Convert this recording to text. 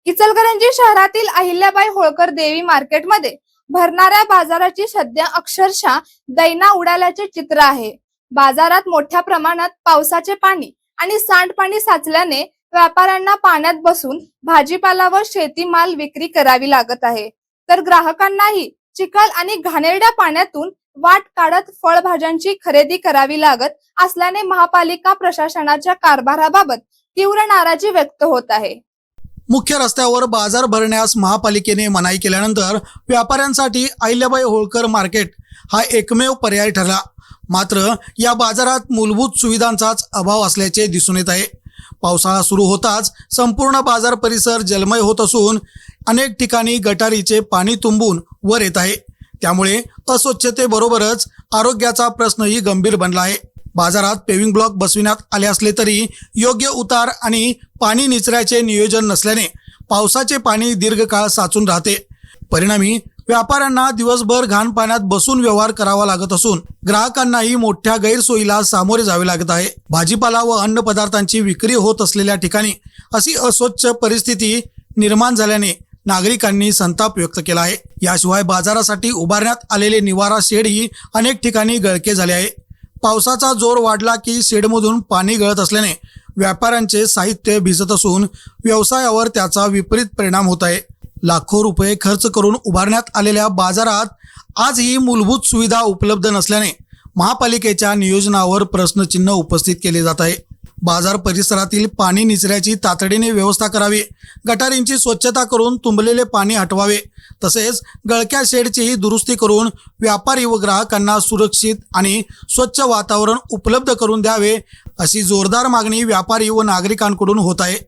इचलकरंजी शहरातील अहिल्याबाई होळकर देवी मार्केटमध्ये भरणाऱ्या बाजाराची सध्या अक्षरशः दैना उडाल्याचे चित्र आहे। बाजारात मोठ्या प्रमाणात पावसाचे पाणी आणि सांडपाणी साचल्याने व्यापाऱ्यांना पाण्यात बसून भाजीपाला व शेतीमाल विक्री करावी लागत आहे, तर ग्राहकांनाही चिखल आणि घाणेरड्या पाण्यातून वाट काढत फळभाज्यांची खरेदी करावी लागत असल्याने महापालिका प्रशासनाच्या कारभाराबाबत तीव्र नाराजी व्यक्त होत आहे। मुख्य रस्त्यावर बाजार भरण्यास महापालिकेने मनाई केल्यानंतर व्यापाऱ्यांसाठी अहिल्याबाई होळकर मार्केट हा एकमेव पर्याय ठरला। मात्र या बाजारात मूलभूत सुविधांचाच अभाव असल्याचे दिसून येत आहे। पावसाळा सुरू होताच संपूर्ण बाजार परिसर जलमय होत असून अनेक ठिकाणी गटारीचे पाणी तुंबून वर येत आहे। त्यामुळे अस्वच्छतेबरोबरच आरोग्याचा प्रश्नही गंभीर बनला आहे। बाजारात पेविंग ब्लॉक बसविण्यात आले असले तरी योग्य उतार आणि पाणी निचऱ्याचे नियोजन नसल्याने पावसाचे पाणी दीर्घकाळ साचून राहते। परिणामी व्यापाऱ्यांना दिवसभर घाण पाण्यात बसून व्यवहार करावा लागत असून ग्राहकांनाही मोठ्या गैरसोयीला सामोरे जावे लागत आहे। भाजीपाला व अन्न पदार्थांची विक्री होत असलेल्या ठिकाणी अशी अस्वच्छ परिस्थिती निर्माण झाल्याने नागरिकांनी संताप व्यक्त केला आहे। याशिवाय बाजारासाठी उभारण्यात आलेले निवारा शेडही अनेक ठिकाणी गळके झाले आहे। पावसाचा जोर वाढला की शेडमधून पाणी गळत असल्याने व्यापाऱ्यांचे साहित्य भिजत असून व्यवसायावर त्याचा विपरीत परिणाम होत आहे। लाखो रुपये खर्च करून उभारण्यात आलेल्या बाजारात आजही मूलभूत सुविधा उपलब्ध नसल्याने महापालिकेच्या नियोजनावर प्रश्नचिन्ह उपस्थित केले जात आहे। बाजार परिसरातील पाणी निचऱ्याची तातडीने व्यवस्था करावी, गटारींची स्वच्छता करून तुंबलेले पाणी हटवावे, तसेच गळक्या शेडचीही दुरुस्ती करून व्यापारी व ग्राहकांना सुरक्षित आणि स्वच्छ वातावरण उपलब्ध करून द्यावे, अशी जोरदार मागणी व्यापारी व नागरिकांकडून होत आहे।